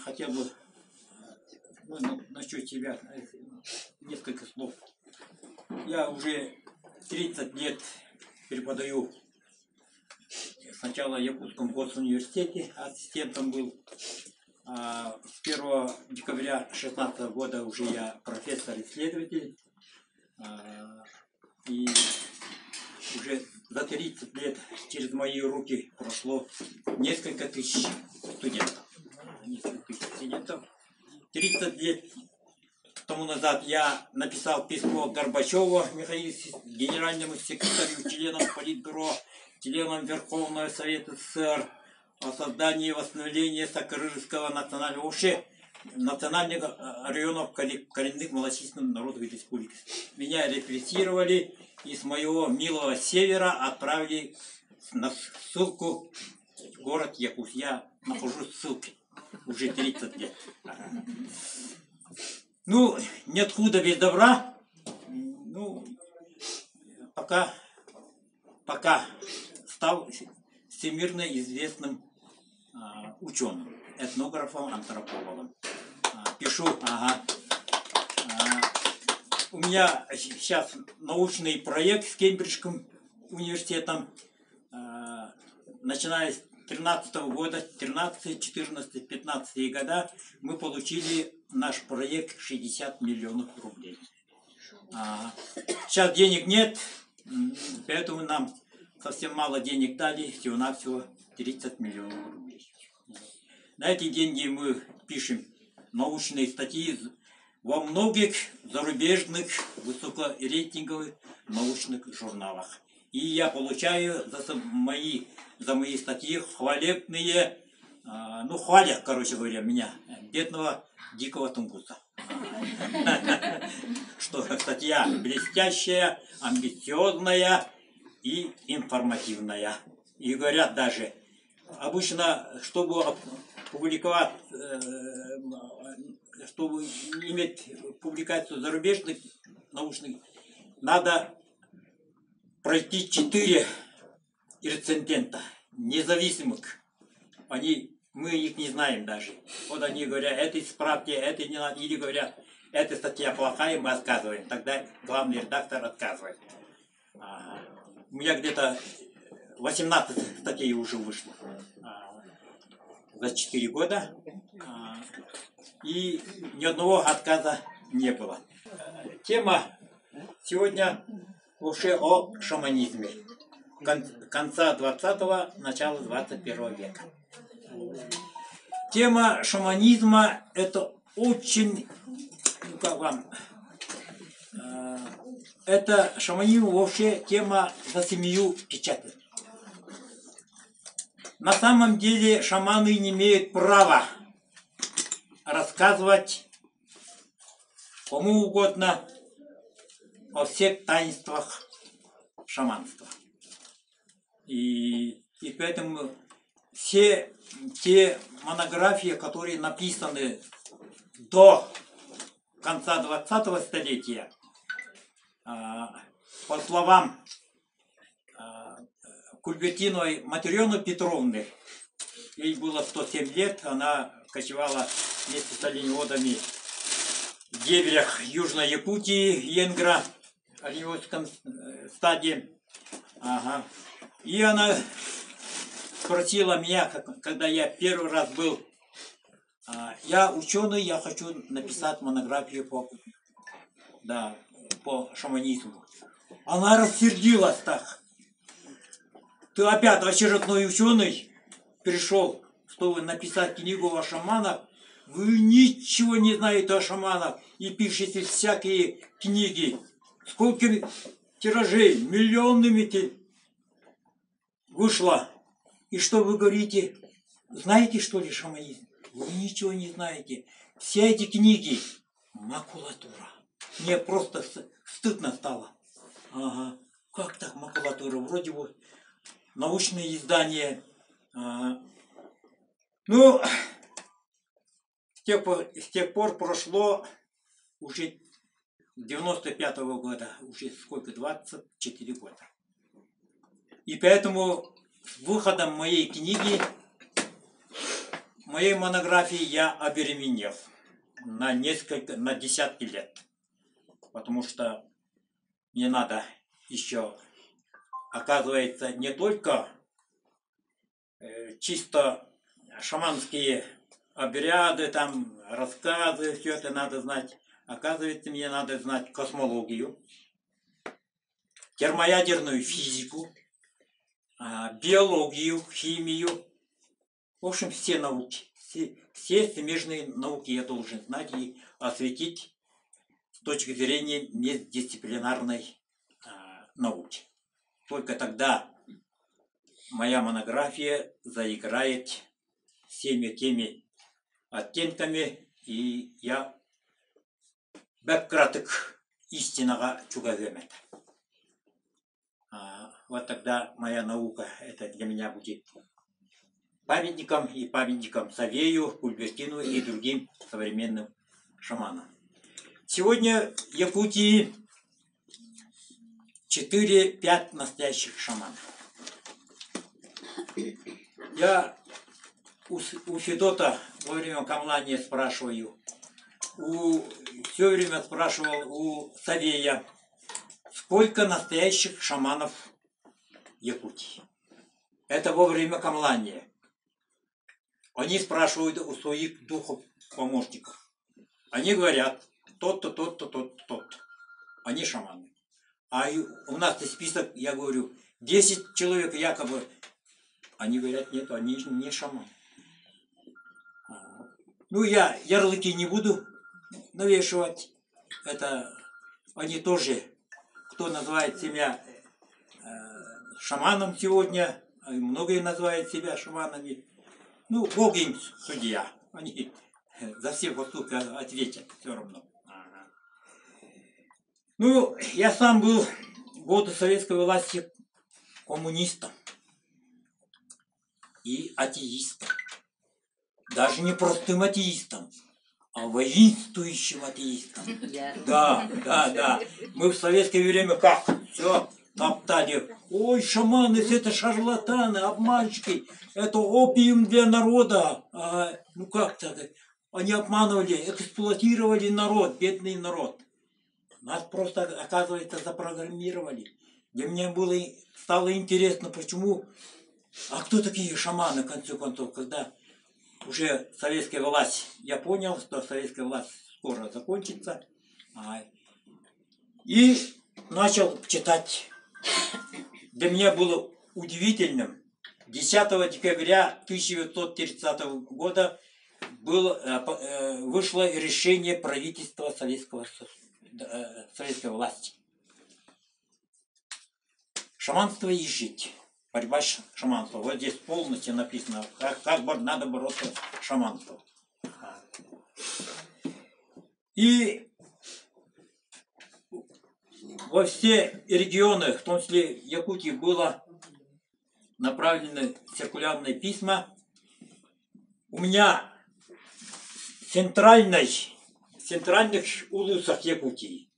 хотел бы насчет себя несколько слов. Я уже 30 лет преподаю сначала в Якутском госуниверситете, ассистентом был. С 1 декабря 2016 года уже я профессор-исследователь. И уже за 30 лет через мои руки прошло несколько тысяч студентов. 30 лет тому назад я написал письмо Горбачеву Михаилу, генеральному секретарю, членам Политбюро, членам Верховного Совета СССР о создании и восстановлении Сокрыжского национального национальных районов коренных малочисленных народов республики. Меня репрессировали и с моего милого севера отправили на ссылку в город Якутск. Я нахожусь в ссылке уже 30 лет. Ну, нет худа без добра. Ну, пока стал всемирно известным ученым, этнографом, антропологом. Пишу, у меня сейчас научный проект с Кембриджским университетом, начиная с 2013 года, 13, 14, 15 года, мы получили наш проект 60 миллионов рублей. Сейчас денег нет, поэтому нам совсем мало денег дали, всего-навсего 30 миллионов рублей. На эти деньги мы пишем научные статьи во многих зарубежных высокорейтинговых научных журналах. И я получаю за мои статьи хвалебные, хвалят, короче говоря, меня, бедного дикого тунгуса. Что статья блестящая, амбициозная и информативная. И говорят даже, обычно, чтобы публиковать, чтобы иметь публикацию зарубежных научных, надо пройти 4 рецензента, независимых. Мы их не знаем даже. Вот они говорят, это исправьте, это не надо. Или говорят, эта статья плохая, мы отказываем. Тогда главный редактор отказывает. У меня где-то 18 статей уже вышло за 4 года. И ни одного отказа не было. Тема сегодня вообще о шаманизме. Конца 20-го, начала 21 века. Тема шаманизма — это очень, это шаманизм вообще тема за 7 печатями. На самом деле шаманы не имеют права рассказывать кому угодно о всех таинствах шаманства. И поэтому все те монографии, которые написаны до конца 20-го столетия, по словам Кульбертиновой Матрёны Петровны, ей было 107 лет, она кочевала вместе с оленеводами в дебрях Южной Якутии, Енгра, оленеводском стаде. И она спросила меня, когда я первый раз был, я ученый, я хочу написать монографию по шаманизму. Она рассердилась так. Ты опять очередной ученый пришел, чтобы написать книгу о шаманах. Вы ничего не знаете о шаманах и пишете всякие книги. Сколько тиражей, миллионными вышло. И что вы говорите? Знаете, что ли, шаманизм? Вы ничего не знаете. Все эти книги — макулатура. Мне просто стыдно стало. Как так макулатура? Вроде вот научные издания. Ну, с тех пор прошло уже 95-го года, уже сколько, 24 года. И поэтому с выходом моей книги моей монографии я обеременел на десятки лет. Потому что мне надо еще, оказывается, не только чисто шаманские обряды, там, рассказы, все это надо знать. Оказывается, мне надо знать космологию, термоядерную физику, биологию, химию. В общем, все науки, все смежные науки я должен знать и осветить с точки зрения междисциплинарной науки. Только тогда моя монография заиграет всеми теми оттенками, и я бәккратык истинного чугаземет. Вот тогда моя наука, это для меня будет памятником и памятником Савею, Кульбертину и другим современным шаманам. Сегодня в Якутии 4-5 настоящих шаманов. Я у Федота во время камлания спрашиваю, все время спрашивал у Савея, сколько настоящих шаманов в Якутии. Это во время камлания. Они спрашивают у своих духов помощников. Они говорят, тот-то, тот-то, тот-то, тот. Они шаманы. А у нас список, я говорю, 10 человек якобы. Они говорят, нет, они не шаманы. Ну, я ярлыки не буду навешивать. Это они тоже, кто называет себя шаманом сегодня, многие называют себя шаманами. Ну, Бог им судья. Они за все поступки ответят все равно. Ну, я сам был в годы советской власти коммунистом и атеистом. Даже не простым атеистом, а воинствующим атеистом. Да. Мы в советское время как? Все топтали. Ой, шаманы, это шарлатаны, обманщики. Это опиум для народа. Ну как так? Они обманывали, эксплуатировали народ, бедный народ. Нас просто, оказывается, запрограммировали. Для меня стало интересно, почему... А кто такие шаманы, в конце концов, когда уже советская власть... Я понял, что советская власть скоро закончится. И начал читать. Для меня было удивительным. 10 декабря 1930 года вышло решение правительства советской власти. Шаманство и жить. Борьба с шаманством. Вот здесь полностью написано, как надо бороться с шаманством. И во все регионы, в том числе Якутии, было направлены циркулярные письма. У меня в центральных улусах Якутии,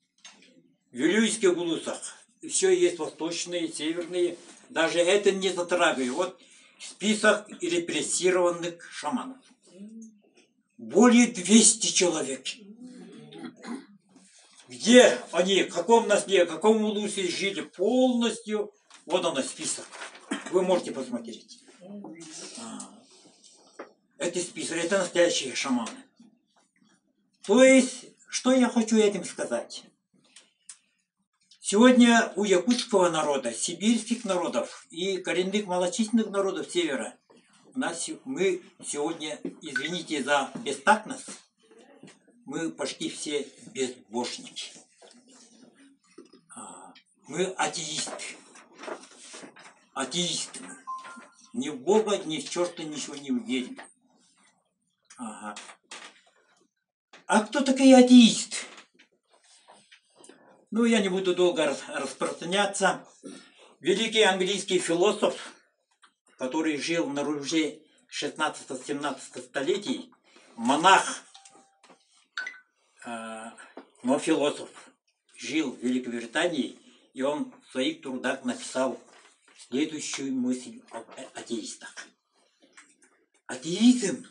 в Вилюйских улусах, все есть восточные, северные, даже это не затрагиваю. Вот список репрессированных шаманов. Более 200 человек. Где они, в каком наследии, в каком улусе жили полностью, вот он список. Вы можете посмотреть. Это список, это настоящие шаманы. То есть, что я хочу этим сказать? Сегодня у якутского народа, сибирских народов и коренных малочисленных народов севера мы сегодня, извините за бестактность, мы почти все безбожники. Мы атеисты. Атеисты. Ни в Бога, ни в черта ничего не верим. А кто такие атеисты? Ну, я не буду долго распространяться. Великий английский философ, который жил на рубеже 16-17 столетий, монах, но философ, жил в Великобритании, и он в своих трудах написал следующую мысль об атеистах. Атеизм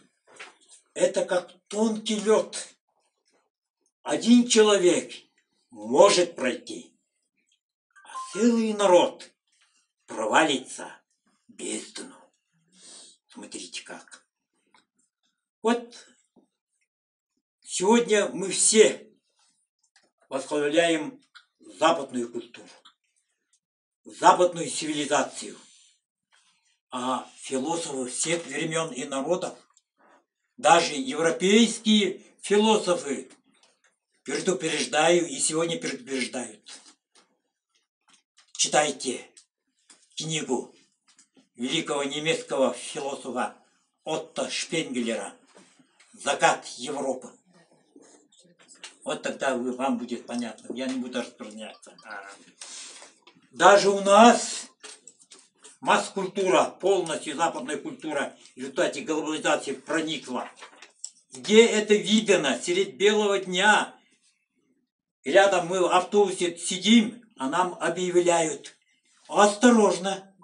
это как тонкий лед. Один человек может пройти, а целый народ провалится в бездну. Смотрите как. Вот сегодня мы все восхваляем западную культуру, западную цивилизацию. А философы всех времен и народов, даже европейские философы, предупреждаю и сегодня предупреждают. Читайте книгу великого немецкого философа Отто Шпенгелера «Закат Европы». Вот тогда вам будет понятно. Я не буду распространяться. Даже у нас масс-культура, полностью западная культура в результате глобализации проникла. Где это видно? Средь белого дня. Рядом мы в автобусе сидим, а нам объявляют: осторожно,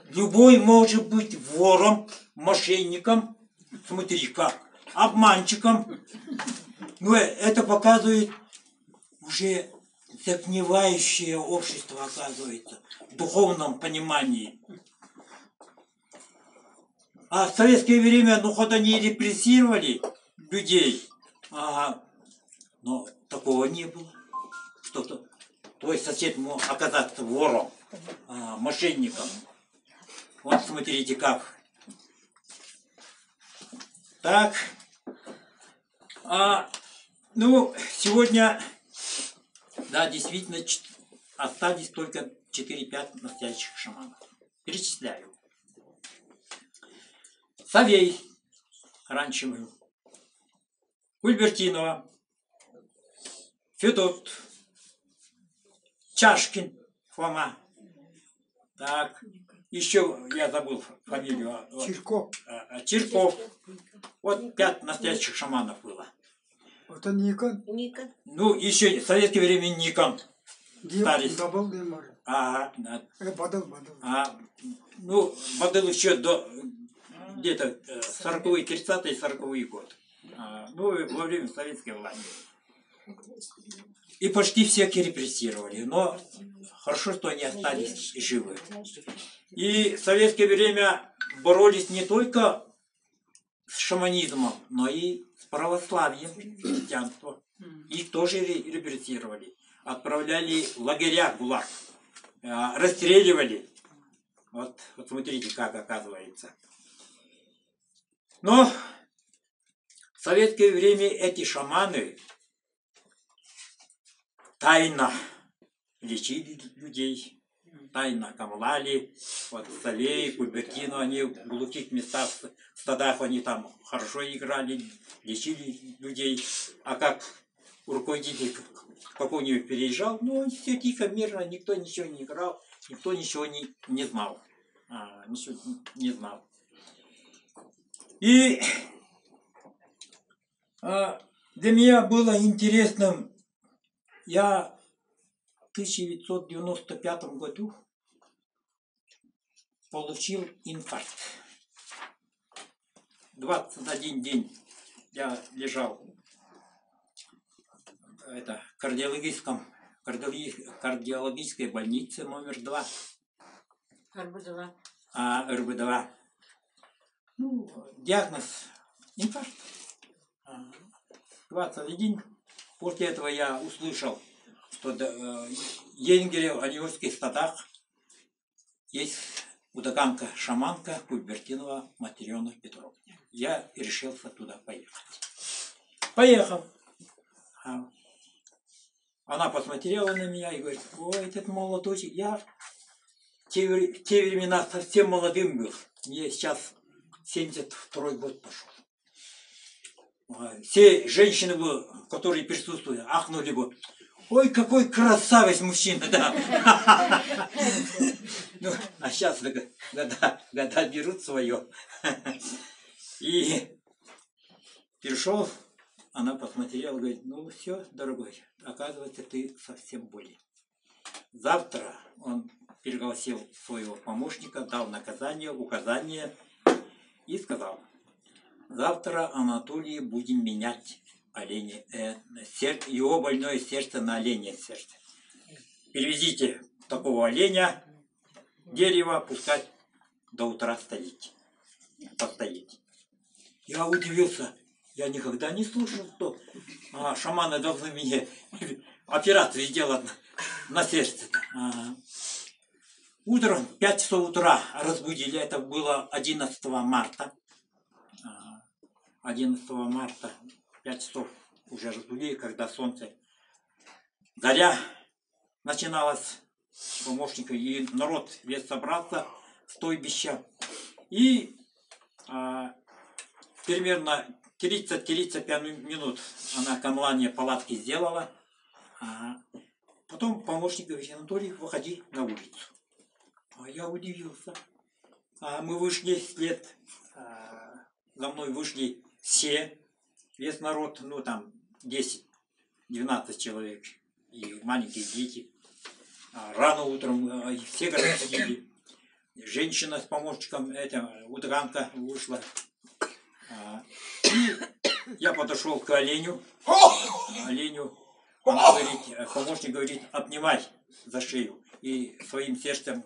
любой может быть вором, мошенником, смотри как, обманщиком. Но это показывает уже загнивающее общество, оказывается, в духовном понимании. А в советское время, ну, хоть они и репрессировали людей, но такого не было. Что-то твой сосед мог оказаться вором, мошенником. Вот смотрите как. Так. Ну, сегодня, да, действительно, остались только 4-5 настоящих шаманов. Перечисляю. Савей, раньше был. Кульбертинова, Федот, Чашкин, Фома. Так, еще я забыл фамилию. Чирков. Чирков. Вот 5 настоящих шаманов было. Это Никон. Ну, еще в советское время Никон. Старец. Ну, Бадыл еще до где-то 40-е, 30-е, 40-е годы. Ну, во время советской власти. И почти всех репрессировали. Но хорошо, что они остались живы. И в советское время боролись не только с шаманизмом, но и с православием, христианством. Их тоже репрессировали. Отправляли в лагеря ГУЛАГ. Расстреливали. Вот смотрите, как оказывается. Но в советское время эти шаманы тайно лечили людей, тайно камлали. Вот Савей, Кульбертину, они в глухих местах, в стадах они там хорошо играли, лечили людей. А как руководитель какой-нибудь переезжал, ну, все тихо, мирно, никто ничего не играл, никто ничего не знал. Ничего не знал. И для меня было интересным, я в 1995 году получил инфаркт. 21 день я лежал в кардиологической больнице номер 2. РБ-2. РБ-2. Ну, диагноз инфаркт. 21. После этого я услышал, что в Енгере, в Ониольских стадах есть удаганка-шаманка Кульбертинова Матрена Петровна. Я решился туда поехать. Поехал. Она посмотрела на меня и говорит: ой, этот молодочек, я в те времена совсем молодым был. Мне сейчас 72-й год пошел. Все женщины, которые присутствуют, ахнули бы: ой, какой красавец мужчина, да. Ну, а сейчас года берут свое. И пришел, она посмотрела, говорит: ну все, дорогой, оказывается, ты совсем болен. Завтра он пригласил своего помощника, дал наказание, указание и сказал: завтра Анатолий будем менять оленя, его больное сердце на оленье сердце. Перевезите такого оленя, дерево, пускай до утра постоит. Я удивился. Я никогда не слышал, что шаманы должны мне операцию сделать на сердце. Утром, 5 часов утра разбудили, это было 11 марта. 11 марта, 5 часов уже разбудили, когда солнце, заря начиналась, помощника, и народ весь собрался, стойбища. И примерно 30-35 минут она камлание палатки сделала. Потом помощник говорит: Анатолий, выходи на улицу. Я удивился. Мы вышли вслед, за мной вышли все, весь народ, ну там 10-12 человек, и маленькие дети. Рано утром все городские. Женщина с помощником, удранка вышла. Я подошел к оленю. Она говорит, помощник говорит: обнимай за шею. И своим сердцем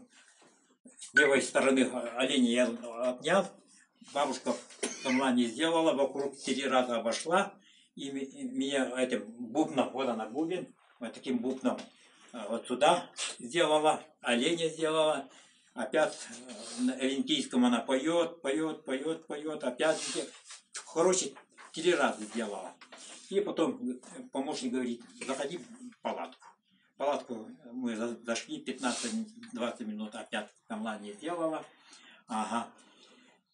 с левой стороны оленя я обнял. Бабушка камлание сделала, вокруг 3 раза обошла. И меня этим бубном, вот она бубен, вот таким бубном вот сюда сделала, оленя сделала. Опять на олимпийском она поет, опять. Короче, 3 раза сделала. И потом помощник говорит: заходи в палатку. В палатку мы зашли, 15-20 минут опять камлание сделала.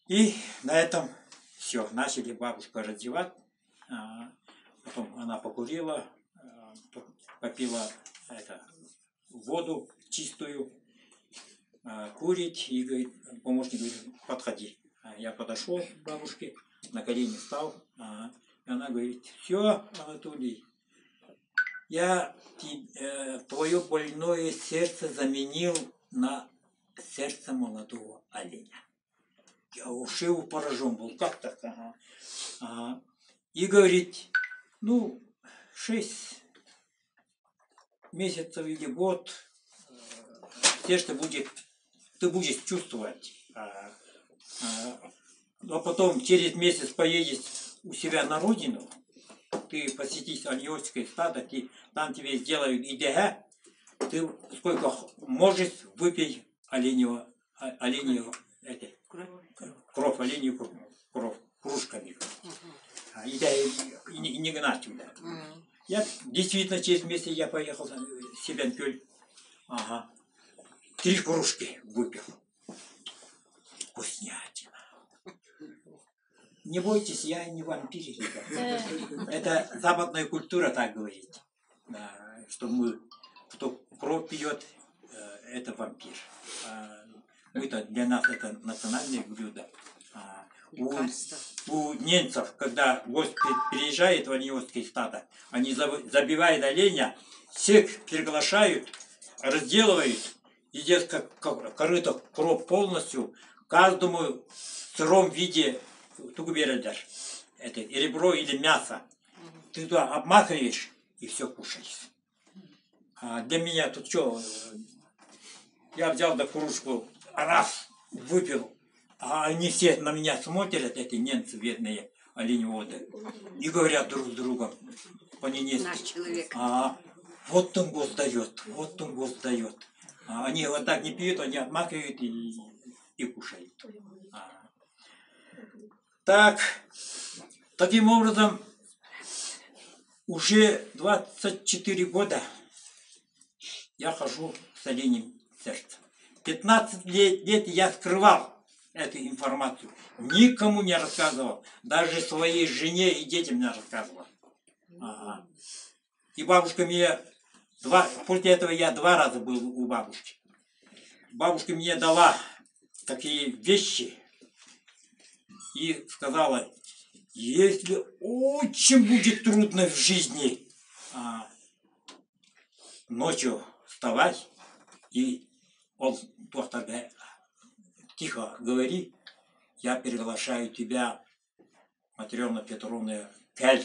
И на этом все, начали бабушку раздевать. Потом она покурила, попила воду чистую, курить, и говорит, помощник говорит: подходи. Я подошел к бабушке, на колени встал, и она говорит: все, Анатолий, я твое больное сердце заменил на сердце молодого оленя. Я ушел поражен был, как так? И говорит: ну, 6 месяцев или год сердце будет, ты будешь чувствовать. А потом через месяц поедешь у себя на родину, ты посетишь альёрское стадо, там тебе сделают ИДГ, ты сколько можешь, выпей оленевую кровь, оленью кровь, кружками. И не гнать туда. Я действительно через месяц я поехал в Себенкёль. 3 кружки выпил. Вкуснятина. Не бойтесь, я не вампир, ребята. Это западная культура так говорит. Что кто кровь пьет, это вампир. Мы-то, для нас это национальное блюдо. У немцев, когда гость приезжает в оленевское стадо, они забивают оленя, всех приглашают, разделывают, едят как корыто кровь полностью, каждому в сыром виде тугубердер, это и ребро или мясо. Ты туда обмахиваешь и все кушаешь. Для меня тут что, я взял до кружку, раз выпил, а они все на меня смотрят, эти немцы бедные оленеводы, и говорят друг с другом по-немецки: вот он гость дает, вот он гость дает. Они вот так не пьют, они обмакивают и кушают. Так, таким образом, уже 24 года я хожу с оленем сердцем. 15 лет я скрывал эту информацию. Никому не рассказывал. Даже своей жене и детям не рассказывал. И бабушка мне... После этого я 2 раза был у бабушки. Бабушка мне дала такие вещи и сказала: если очень будет трудно в жизни, ночью вставать и тихо говори, я приглашаю тебя Матрена Петровна кәл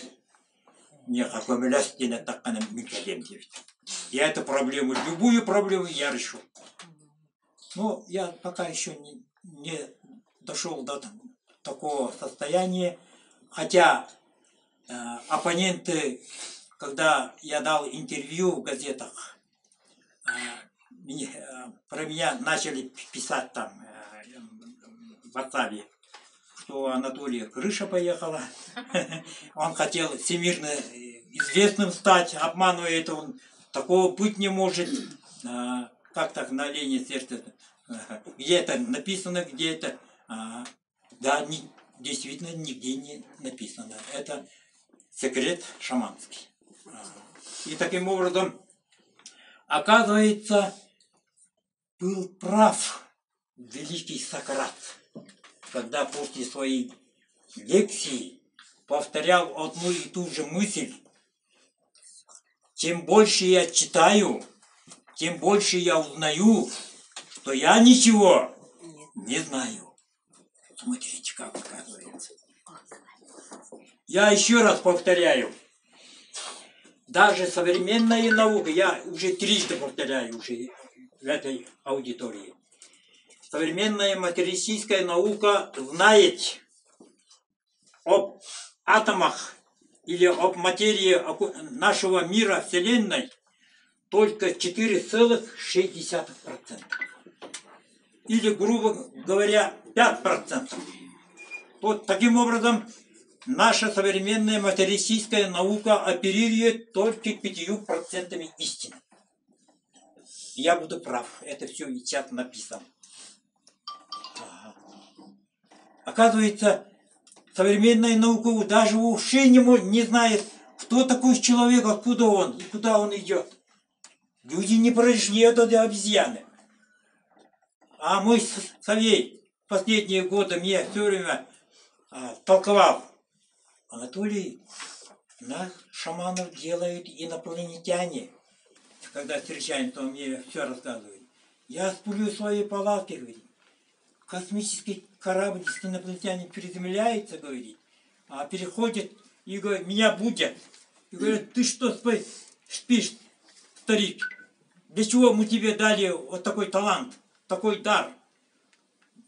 не хакомелястина такана микалем девять. Я эту проблему, любую проблему я решу. Но я пока еще не дошел до такого состояния, хотя оппоненты, когда я дал интервью в газетах, про меня начали писать там в WhatsApp, что Анатолий крыша поехала, он хотел всемирно известным стать, обманывая это, он такого быть не может, как так на олене сердце, где это написано, где это, да, действительно нигде не написано, это секрет шаманский. И таким образом, оказывается, был прав великий Сократ, когда после своей лекции повторял одну и ту же мысль. Чем больше я читаю, тем больше я узнаю, что я ничего не знаю. Смотрите, как оказывается. Я еще раз повторяю. Даже современная наука, я уже трижды повторяю уже в этой аудитории. Современная материалистическая наука знает об атомах или об материи нашего мира, Вселенной, только 4,6%. Или, грубо говоря, 5%. Вот таким образом наша современная материалистическая наука оперирует только 5% истины. Я буду прав. Это все сейчас написано. Оказывается, современная наука даже вообще не знает, кто такой человек, откуда он и куда он идет. Люди не прошли от этой обезьяны. А мой совет последние годы мне все время толковал. Анатолий, нас шаманов делают инопланетяне. Когда встречаемся, он мне все рассказывает. Я сплю в своей палатке, говорит. Космический корабль с инопланетяне приземляется, говорит, а переходит и говорит, меня будят. И говорят, ты что спишь, старик? Для чего мы тебе дали вот такой талант, такой дар?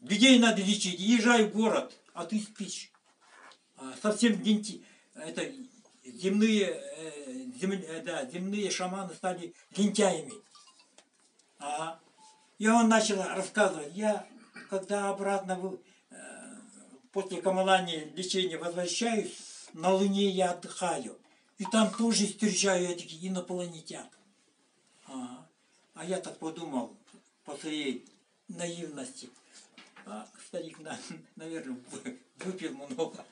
Людей надо лечить, езжай в город, а ты спишь. Совсем это, земные шаманы стали лентяями. И он начал рассказывать, когда обратно после камалания лечения возвращаюсь, на Луне я отдыхаю. И там тоже встречаю этих инопланетян. А я так подумал по своей наивности. Старик, наверное, выпил много.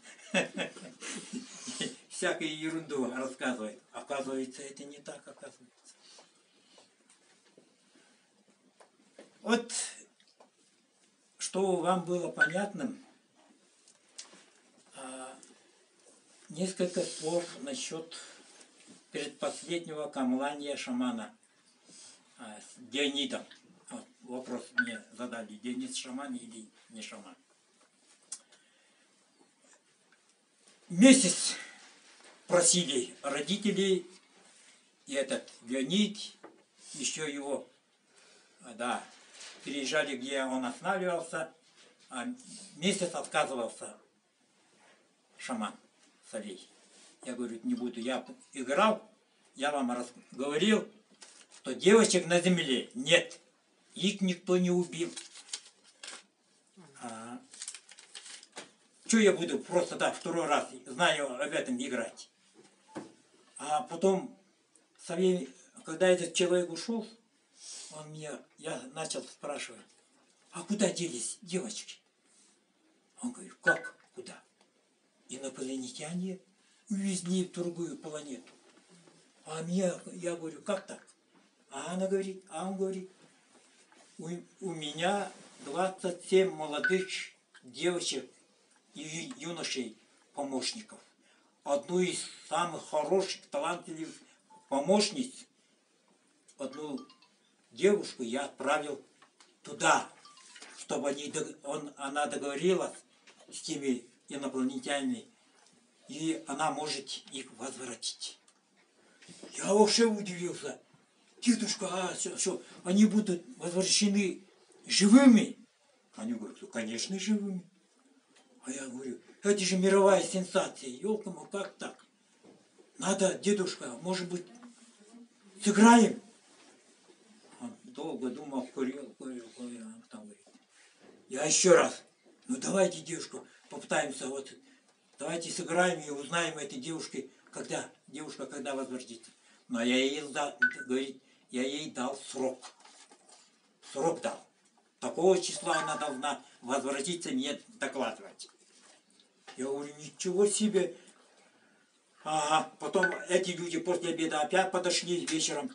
Всякую ерунду рассказывает. Оказывается, это не так, оказывается. Вот, чтобы вам было понятным, несколько слов насчет предпоследнего камлания шамана с Дионидом. Вот, вопрос мне задали, Дионид шаман или не шаман. Месяц просили родителей, и этот Леонид, еще его, переезжали, где он останавливался, месяц отказывался шаман Солей. Я говорю, не буду, я играл, я вам говорил, что девочек на земле нет, их никто не убил. Что я буду просто так второй раз, знаю об этом, играть? А потом, когда этот человек ушел, я начал спрашивать, а куда делись девочки? Он говорит, как куда? Инопланетяне увезли в другую планету. Я говорю, как так? Он говорит, у меня 27 молодых девочек и юношей помощников. Одну из самых хороших, талантливых помощниц, одну девушку я отправил туда, чтобы она договорилась с теми инопланетянами и она может их возвратить. Я вообще удивился. Дедушка, а что, они будут возвращены живыми? Они говорят, ну, конечно, живыми. А я говорю, это же мировая сенсация. Ёлка-мо, как так? Надо, дедушка, может быть, сыграем? Он долго думал, курил. Потом говорит, я еще раз. Ну давайте, девушка, попытаемся вот. Давайте сыграем и узнаем этой девушке, когда возвратится. Но я ей говорит, я ей дал срок. Срок дал. Такого числа она должна возвратиться, мне докладывать. Я говорю, ничего себе. Ага. Потом эти люди после обеда опять подошли вечером.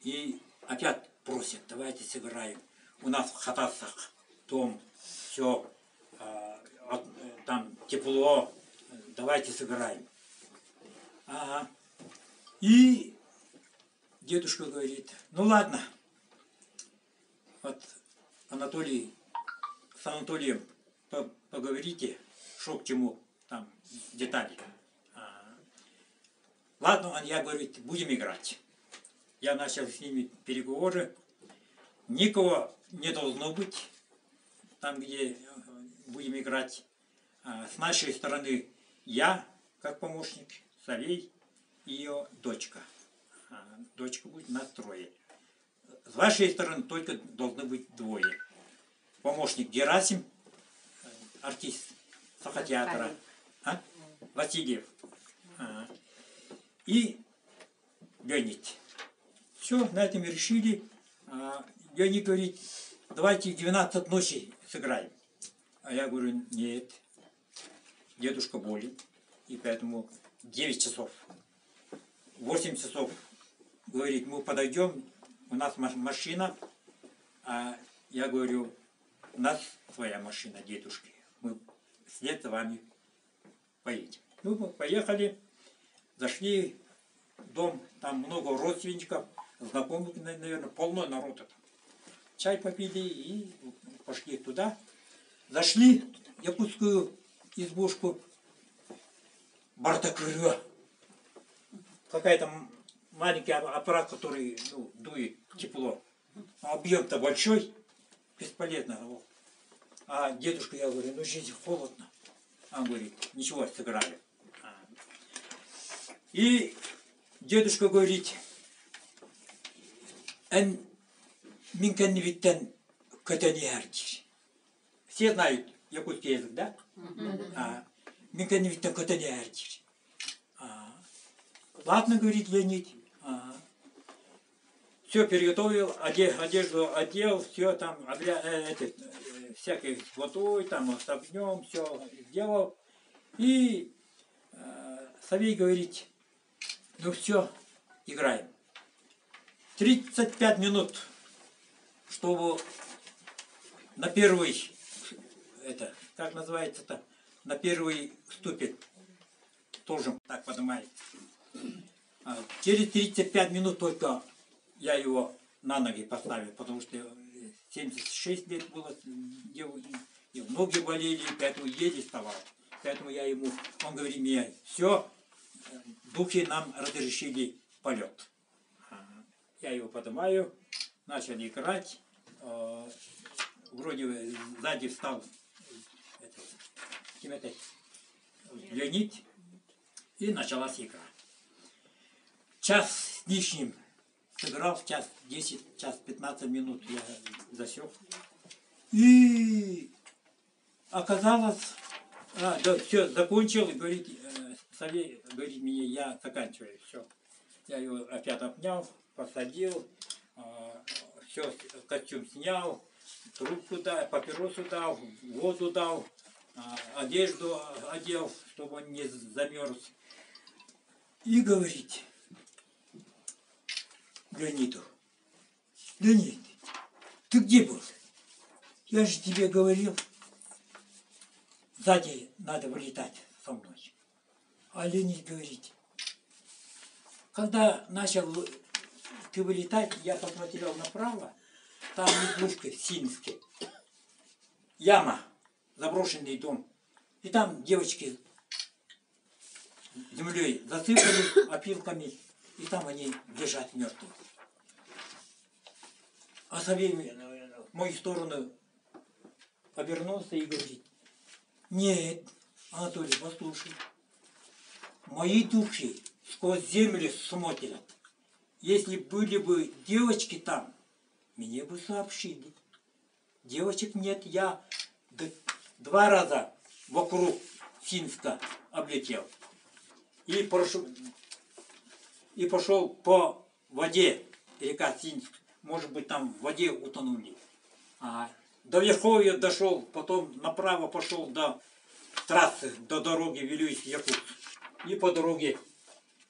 И опять просят, давайте сыграем. У нас в Хатасах дом, все, там тепло, давайте сыграем. Ага. И дедушка говорит, ну ладно, вот с Анатолием поговорите, что к чему, там, детали. Ладно, я говорю, будем играть. Я начал с ними переговоры. Никого не должно быть там, где будем играть. С нашей стороны я, как помощник, Савей и ее дочка. Дочка будет нас трое. С вашей стороны только должны быть двое. Помощник Герасим, артист Сахатеатра, Васильев и Леонид. Все, на этом решили. Леонид говорит, давайте в 12 ночи сыграем. А я говорю, нет, дедушка болен, и поэтому 9 часов. 8 часов, говорит, мы подойдем, у нас машина. А я говорю, у нас своя машина, дедушки, мы вслед за вами поедем. Ну, мы поехали, зашли в дом, там много родственников, знакомых, наверное, полно народа. Чай попили и пошли туда. Зашли в якутскую избушку. Бардак-рыва. Какая-то маленький аппарат, который дует тепло. Объем-то большой, бесполезно. А дедушка, я говорю, ну здесь холодно. Он говорит, ничего, сыграли. И дедушка говорит, все знают якутский язык, да? Ладно, говорит Леонид. Все переготовил, одежду одел, все там, всякой с водой, там, с огнем, все сделал. И Савей говорит, ну все, играем. 35 минут, чтобы на первый, как называется-то, на первый ступень тоже так поднимается. Через 35 минут только я его на ноги поставил, потому что 76 лет было, и ноги болели, поэтому еле вставал. Поэтому я ему, он говорит мне, все, духи нам разрешили полет. Я его поднимаю, начали играть. Вроде сзади встал Леонид, и началась игра. Час с лишним сыграл, час 10, час 15 минут я засек. И оказалось, все, закончил, и говорит, Савей, говорит мне, я заканчиваю, все. Я его опять обнял, посадил, все, костюм снял, трубку дал, папиросу дал, воду дал, одежду одел, чтобы он не замерз. И говорит Леониду, Леонид, ты где был? Я же тебе говорил, сзади надо вылетать со мной. А Леонид говорит, когда начал ты вылетать, я посмотрел направо, там избушка в Синске, яма, заброшенный дом. И там девочки землей засыпали опилками, и там они лежат мертвые. А Савелий в мою сторону обернулся и говорит: нет, Анатолий, послушай, мои духи сквозь землю смотрят. Если были бы девочки там, мне бы сообщили. Девочек нет, я 2 раза вокруг Синска облетел. И пошел по воде, река Синск. Может быть, там в воде утонули. До Верховья дошел, потом направо пошел до трассы, до дороги Вилюйск-Якутск. И по дороге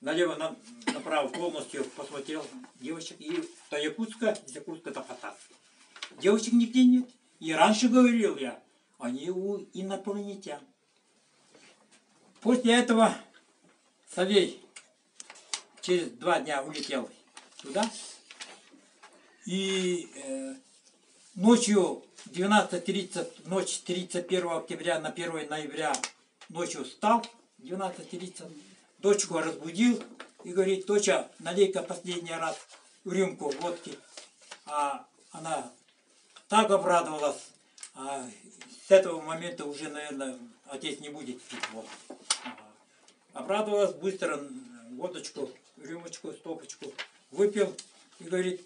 налево-направо полностью посмотрел девочек. И до Якутска, из Якутска до Хатаски. Девочек нигде нет. И раньше говорил я, они у инопланетян. После этого Савелий через 2 дня улетел туда. И ночью 12:30, ночь 31 октября на 1 ноября ночью встал, 12:30, дочку разбудил и говорит: доча, налей-ка последний раз в рюмку водки. А она так обрадовалась, с этого момента уже, наверное, отец не будет пить водку. Обрадовалась, быстро водочку, рюмочку, стопочку выпил и говорит: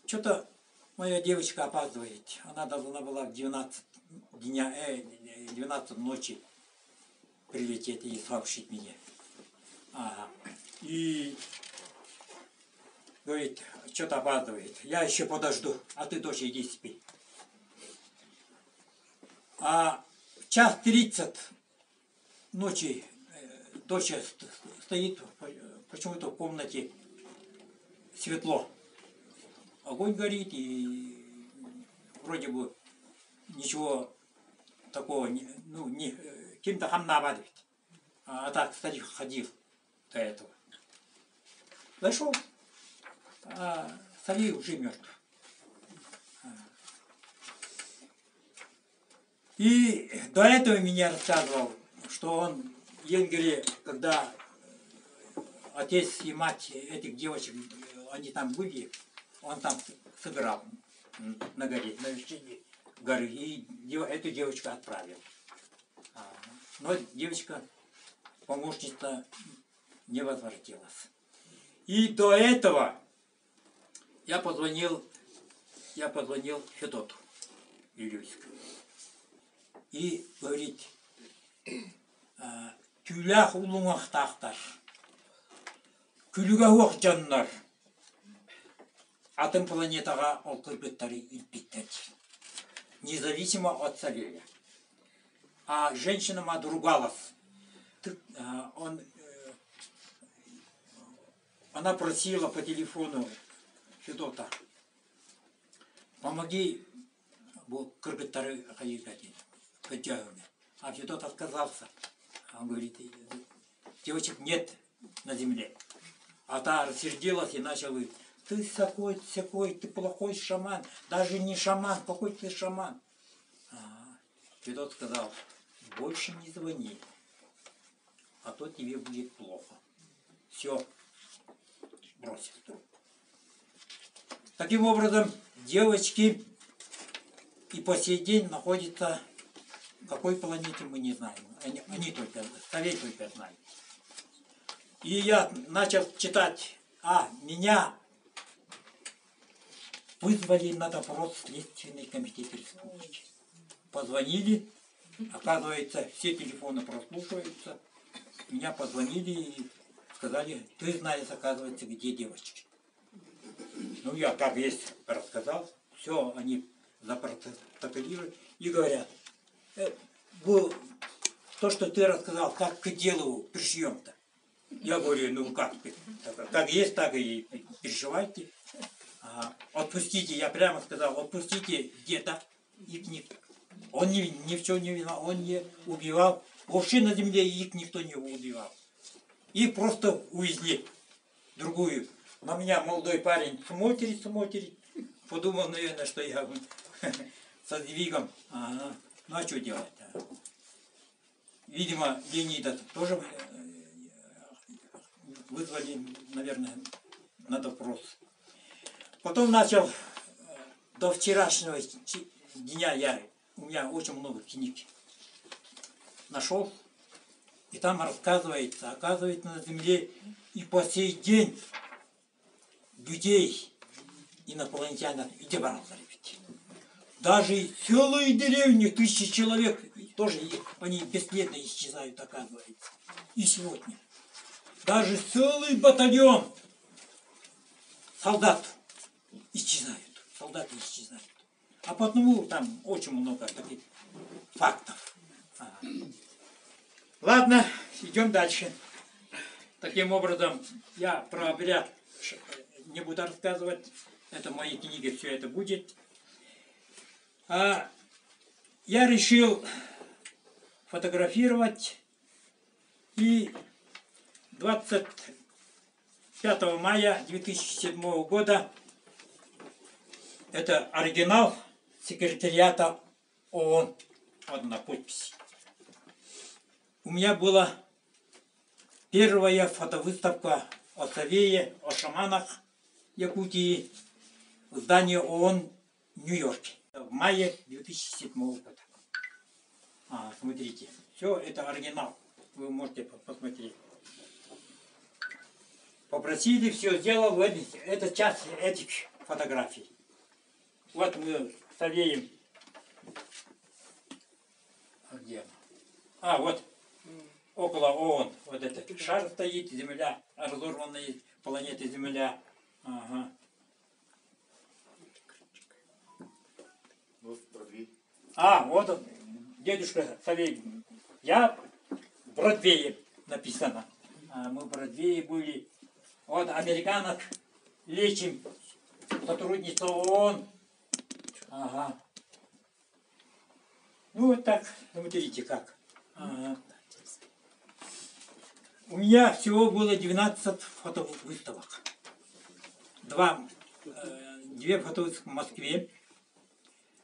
что-то моя девочка опаздывает. Она должна была в 12 ночи прилететь и сообщить мне. И говорит, что-то опаздывает. Я еще подожду, а ты, дочь, иди спи. А в 1:30 ночи дочь стоит почему-то в комнате, светло. Огонь горит, и вроде бы ничего такого, кем-то хамнавадит. А так, кстати, ходил до этого. Зашел, а Савелий уже мертв. И до этого меня рассказывал, что он в Енгере, когда отец и мать этих девочек, они там были, он там собирал на горе, на вершине горы, и эту девочку отправил. Но девочка, помощница, не возвратилась. И до этого я позвонил Федоту Вилюйск. И говорит: тюлях улуңах тахтар, күлігауақ жаннар, атом планетаға ол кыргыттары илпиттер. Независимо от Савелия. А женщина отругалась. Она просила по телефону Федота: помоги, кыргыттары хаигатин. А Федот отказался. Он говорит: девочек нет на земле. А та рассердилась и начала говорить: ты сякой, ты плохой шаман. Даже не шаман, какой ты шаман. Федот сказал: больше не звони, а то тебе будет плохо. Все, бросил трубку. Таким образом, девочки и по сей день находятся в какой планете, мы не знаем. Они только, Савелий только знает. И я начал читать, меня вызвали на допрос в Следственный комитет республики. Позвонили, оказывается, все телефоны прослушиваются. Меня позвонили и сказали: ты знаешь, оказывается, где девочки. Ну, я как есть рассказал, все, они запротоколируют и говорят: то, что ты рассказал, как к делу пришьем-то. Я говорю: ну как есть, так и перешивайте. Отпустите, я прямо сказал, отпустите деда. Он ни в чем не виноват, он не убивал. Вообще на земле их никто не убивал. И просто увезли другую. На меня молодой парень смотрит. Подумал, наверное, что я со сдвигом. Ну а что делать? Видимо, Леонида тоже вызвали, наверное, на допрос. Потом начал, до вчерашнего дня у меня очень много книг нашел. И там рассказывается, оказывается, на земле и по сей день людей, инопланетян, и демонстрировать. Даже целые деревни, 1000 человек, тоже они бесследно исчезают, оказывается. И сегодня. Даже целый батальон солдат исчезают. Солдаты исчезают. А потому там очень много таких фактов. Ладно, идем дальше. Таким образом, я про обряд не буду рассказывать. Это в моей книге все это будет. Я решил фотографировать. И 25 мая 2007 года это оригинал секретариата ООН. Вот на подписи. У меня была первая фотовыставка о Савее, о шаманах Якутии в здании ООН в Нью-Йорке в мае 2007 года. Смотрите, все это оригинал. Вы можете посмотреть. Попросили, все сделал. Это часть этих фотографий. Вот мы с Савеем. Где она? Вот. Около ООН. Вот этот шар стоит, Земля, разорванная планета Земля. Ага. Вот он, дедушка Савей. Я в Бродвее написано. Мы в Бродвее были. Вот американок лечим. Сотрудница ООН. Ага. Ну вот так, смотрите как. Ага. У меня всего было 12 фотовыставок. 2 фотовыставки в Москве,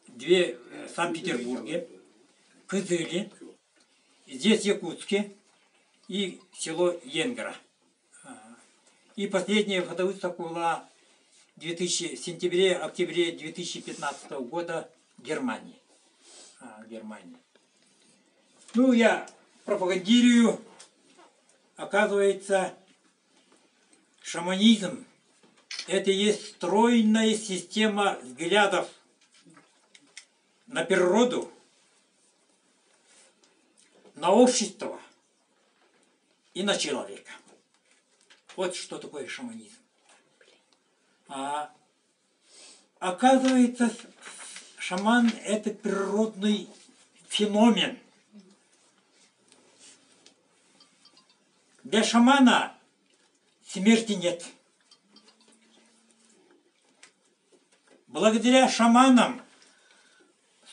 2 в Санкт-Петербурге, Кызыле, здесь в Якутске и село Енгра. И последняя фотовыставка была в сентябре-октябре 2015 года в Германии. Ну, я пропагандирую. Оказывается, шаманизм – это есть стройная система взглядов на природу, на общество и на человека. Вот что такое шаманизм. Оказывается, шаман – это природный феномен. Для шамана смерти нет. Благодаря шаманам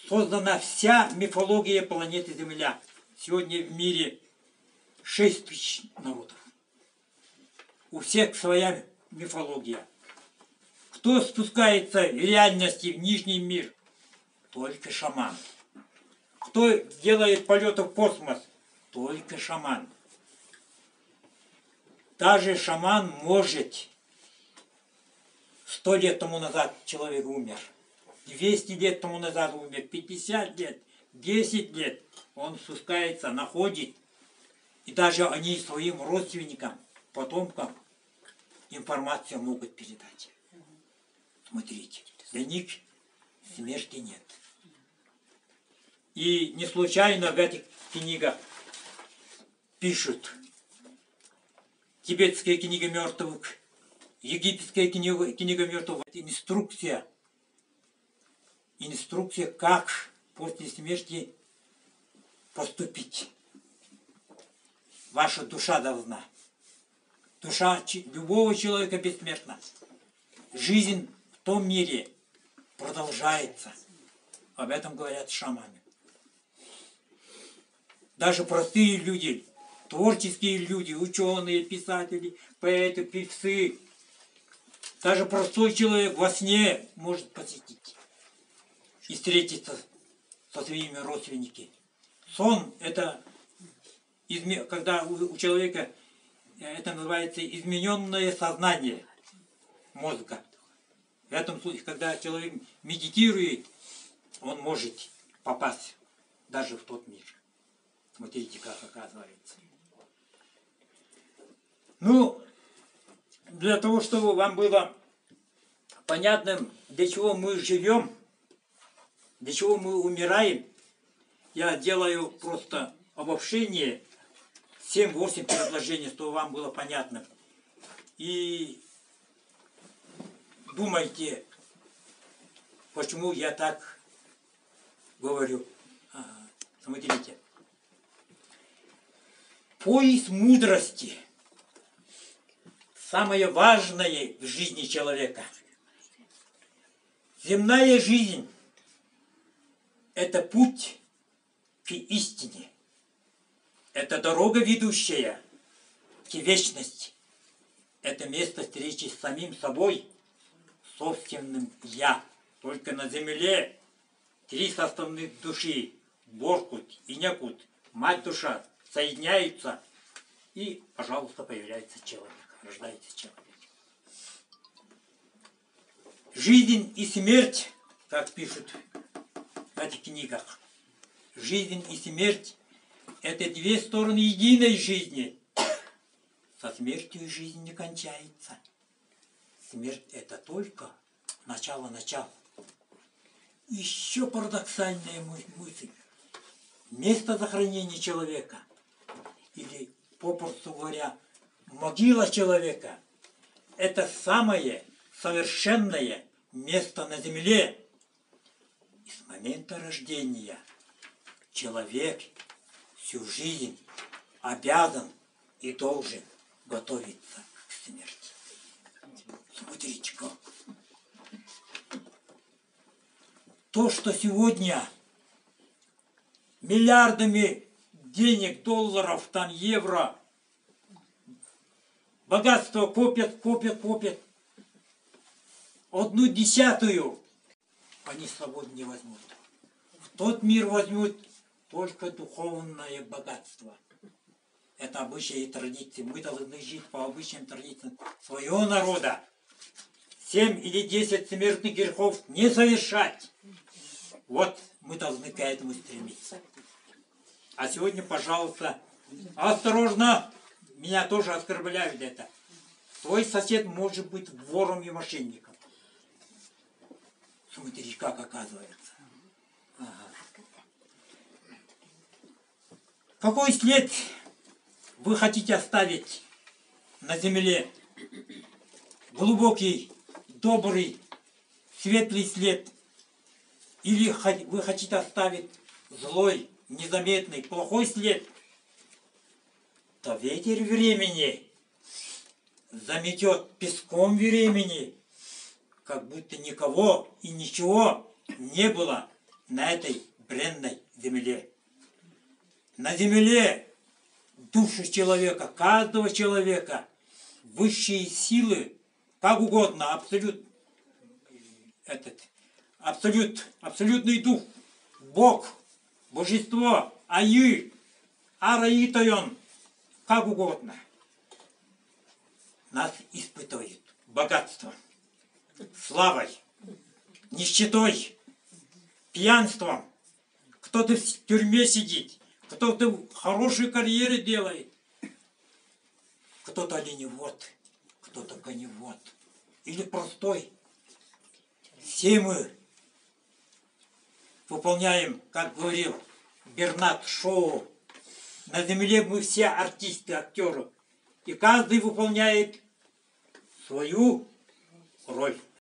создана вся мифология планеты Земля. Сегодня в мире 6000 народов. У всех своя мифология. Кто спускается в реальности в нижний мир? Только шаман. Кто делает полеты в космос? Только шаман. Даже шаман может. 100 лет тому назад человек умер. 200 лет тому назад умер. 50 лет. 10 лет. Он спускается, находит. И даже они своим родственникам, потомкам информацию могут передать. Смотрите. Для них смерти нет. И не случайно в этих книгах пишут: тибетская книга мертвых, египетская книга мертвых. Инструкция. Инструкция, как после смерти поступить. Ваша душа должна. Душа любого человека бессмертна. Жизнь в том мире продолжается. Об этом говорят шаманы. Даже простые люди, творческие люди, ученые, писатели, поэты, певцы, даже простой человек во сне может посетить и встретиться со своими родственниками. Сон – это когда у человека это называется измененное сознание мозга. В этом случае, когда человек медитирует, он может попасть даже в тот мир. Смотрите, как оказывается. Ну, для того, чтобы вам было понятным, для чего мы живем, для чего мы умираем, я делаю просто обобщение, 7-8 предложений, чтобы вам было понятно. И думайте, почему я так говорю. Смотрите. Поиск мудрости – самое важное в жизни человека. Земная жизнь – это путь к истине. Это дорога, ведущая к вечности. Это место встречи с самим собой, собственным «я». Только на земле 3 составных души – Боркут и Некут, мать-душа – соединяются, и, пожалуйста, появляется человек, рождается человек. Жизнь и смерть, как пишут в этих книгах, жизнь и смерть – это 2 стороны единой жизни. Со смертью жизнь не кончается. Смерть – это только начало. Еще парадоксальная мысль. Место захоронения человека, или, попросту говоря, могила человека – это самое совершенное место на земле. И с момента рождения человек всю жизнь обязан и должен готовиться к смерти. Смотрите-ка. То, что сегодня миллиардами денег, долларов, там, евро, богатство копят. 1/10 они с собой не возьмут. В тот мир возьмут только духовное богатство. Это обычаи и традиции. Мы должны жить по обычным традициям своего народа. 7 или 10 смертных грехов не совершать. Вот мы должны к этому стремиться. А сегодня, пожалуйста, осторожно, меня тоже оскорбляют это. Твой сосед может быть вором и мошенником. Смотри, как оказывается. Ага. Какой след вы хотите оставить на земле? Глубокий, добрый, светлый след? Или вы хотите оставить злой, незаметный, плохой след? То ветер времени заметет песком времени, как будто никого и ничего не было на этой бренной земле. На земле душу человека, каждого человека, высшие силы, как угодно, абсолютный дух, Бог, Божество, Аю, Араитайон, как угодно, нас испытывает богатством, славой, нищетой, пьянством. Кто-то в тюрьме сидит, кто-то хорошие карьеры делает, кто-то оленевод, кто-то коневод или простой. Все мы выполняем, как говорил Бернард Шоу, на земле мы все артисты, актеры, и каждый выполняет свою роль.